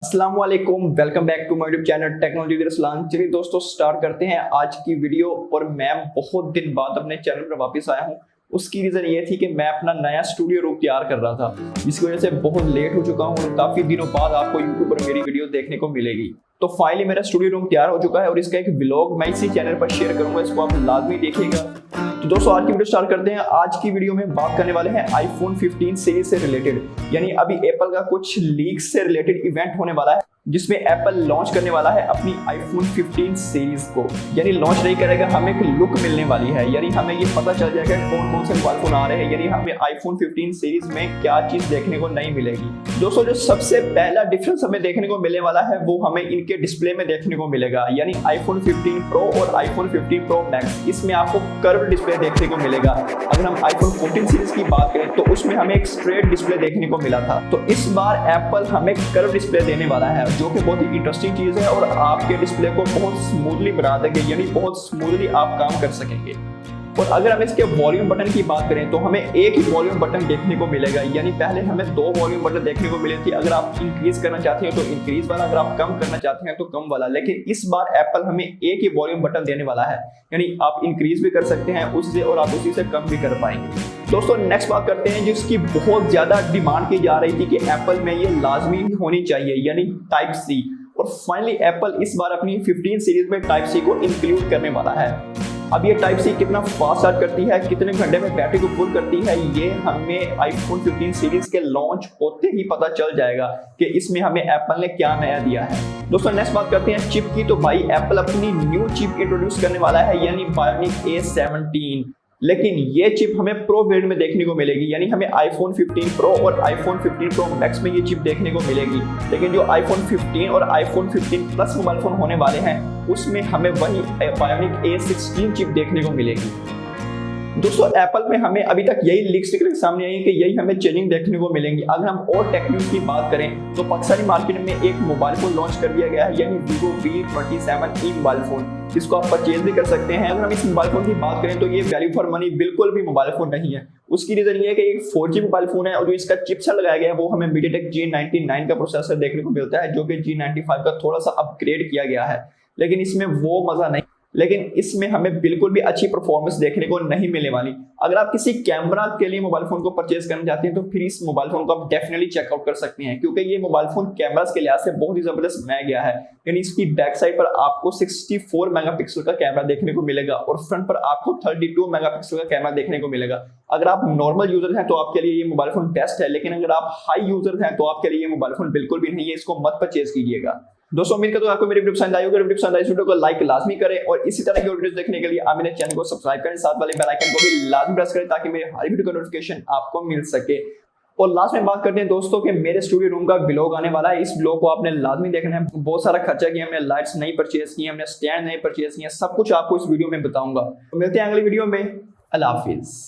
अस्सलाम वालेकुम, welcome back to my YouTube channel technology with Raslan. चलिए दोस्तों स्टार्ट करते हैं आज की वीडियो। और मैं बहुत दिन बाद अपने चैनल पर वापस आया हूँ। उसकी रीजन ये थी कि मैं अपना नया स्टूडियो रूम तैयार कर रहा था, जिसकी वजह से बहुत लेट हो चुका हूँ और काफी दिनों बाद आपको यूट्यूब पर मेरी वीडियो देखने को मिलेगी। तो फाइनली मेरा स्टूडियो रूम तैयार हो चुका है और इसका एक व्लॉग मैं इसी चैनल पर शेयर करूंगा, इसको आप लाजमी देखिएगा। तो दोस्तों आज की वीडियो स्टार्ट करते हैं। आज की वीडियो में बात करने वाले हैं आईफोन 15 सीरीज से रिलेटेड, यानी अभी एप्पल का कुछ लीक्स से रिलेटेड इवेंट होने वाला है, जिसमें एप्पल लॉन्च करने वाला है अपनी आईफोन 15 सीरीज को। यानी लॉन्च नहीं करेगा, हमें एक लुक मिलने वाली है, यानी हमें ये पता चल जाएगा कौन कौन से मोबाइल फोन आ रहे हैं, यानी हमें आईफोन 15 सीरीज में क्या चीज देखने को नहीं मिलेगी। दोस्तों जो सबसे पहला डिफरेंस हमें देखने को मिलने वाला है वो हमें इनके डिस्प्ले में देखने को मिलेगा। यानी आईफोन 15 प्रो और आईफोन 15 प्रो मैक्स, इसमें आपको कर्व डिस्प्ले देखने को मिलेगा। अगर हम आईफोन 14 सीरीज की बात करें तो उसमें हमें एक स्ट्रेट डिस्प्ले देखने को मिला था। तो इस बार एप्पल हमें कर्व डिस्प्ले देने वाला है, जो कि बहुत ही इंटरेस्टिंग चीज है और आपके डिस्प्ले को बहुत स्मूथली बना देंगे, यानी बहुत स्मूथली आप काम कर सकेंगे। और अगर हम इसके वॉल्यूम बटन की बात करें तो हमें एक ही वॉल्यूम बटन देखने को मिलेगा, यानी पहले हमें दो वॉल्यूम बटन देखने को मिले थे। अगर आप इंक्रीज करना चाहते हैं तो इंक्रीज वाला, अगर आप कम करना चाहते हैं तो कम वाला। लेकिन इस बार एप्पल हमें एक ही वॉल्यूम बटन देने वाला है, यानी आप इंक्रीज भी कर सकते हैं उससे और आप उसी से कम भी कर पाएंगे। दोस्तों नेक्स्ट बात करते हैं जिसकी बहुत ज्यादा डिमांड की जा रही थी कि एप्पल में ये लाजमी होनी चाहिए, यानी टाइप सी। और फाइनली एप्पल इस बार अपनी 15 सीरीज में टाइप सी को इंक्लूड करने वाला है। अब ये टाइप सी कितना फास्ट स्टार्ट करती है, कितने घंटे में बैटरी को फुल करती है, ये हमें आईफोन 15 सीरीज के लॉन्च होते ही पता चल जाएगा कि इसमें हमें एप्पल ने क्या नया दिया है। दोस्तों नेक्स्ट बात करते हैं चिप की। तो भाई एप्पल अपनी न्यू चिप इंट्रोड्यूस करने वाला है, यानी बायोनिक A17। लेकिन ये चिप हमें प्रो वेरिएंट में देखने को मिलेगी, यानी हमें आईफोन 15 प्रो और आईफोन 15 प्रो मैक्स में ये चिप देखने को मिलेगी। लेकिन जो आईफोन 15 और आईफोन 15 प्लस मोबाइल फोन होने वाले हैं उसमें हमें वही बायोनिक A16 चिप देखने को मिलेगी। दोस्तों एप्पल में हमें अभी तक यही लीक्स निकल सामने आई है कि यही हमें चेंजिंग देखने को मिलेंगी। अगर हम और टेक न्यूज की बात करें तो पाकिस्तानी मार्केट में एक मोबाइल फोन लॉन्च कर दिया गया है, यानी Vivo V27e मोबाइल फोन, जिसको आप परचेज भी कर सकते हैं। अगर हम इस मोबाइल फोन की बात करें तो ये वैल्यू फॉर मनी बिल्कुल भी मोबाइल फोन नहीं है। उसकी रीजन ये है कि एक 4G मोबाइल फोन है और जो इसका चिपसेट लगाया गया है वो हमें MediaTek G99 का प्रोसेसर देखने को मिलता है, जो कि G95 का थोड़ा सा अपग्रेड किया गया है। लेकिन इसमें वो मजा नहीं, लेकिन इसमें हमें बिल्कुल भी अच्छी परफॉर्मेंस देखने को नहीं मिलने वाली। अगर आप किसी कैमरा के लिए मोबाइल फोन को परचेज करना चाहते हैं तो फिर इस मोबाइल फोन को आप डेफिनेटली चेकआउट कर सकते हैं, क्योंकि ये मोबाइल फोन कैमरास के लिहाज से बहुत ही जबरदस्त बनाया गया है। यानी इसकी बैक साइड पर आपको 64 मेगापिक्सल का कैमरा देखने को मिलेगा और फ्रंट पर आपको 32 मेगापिक्सल का कैमरा देखने को मिलेगा। अगर आप नॉर्मल यूजर हैं तो आपके लिए ये मोबाइल फोन बेस्ट है, लेकिन अगर आप हाई यूजर हैं तो आपके लिए ये मोबाइल फोन बिल्कुल भी नहीं है, इसको मत परचेज कीजिएगा। दोस्तों उम्मीद करता हूं आपको मेरी वीडियो पसंद आई होगी। वीडियो पसंद आई वीडियो को लाइक लाजमी करें और इसी तरह की वीडियोस देखने के लिए आप मेरे चैनल को सब्सक्राइब करें, साथ वाले बेल आइकन को भी लाजमी प्रेस करें ताकि मेरे हर वीडियो का नोटिफिकेशन आपको मिल सके। और लास्ट में बात करते हैं दोस्तों कि मेरे स्टूडियो रूम का व्लॉग आने वाला है। इस व्लॉग को आपने लाजमी देखना है। बहुत सारा खर्चा किया, हमने लाइट्स नहीं परचेज की, हमने स्टैंड नहीं परचेज किया, सब कुछ आपको इस वीडियो में बताऊंगा। तो मिलते हैं अगली वीडियो में। अल्लाह हाफिज।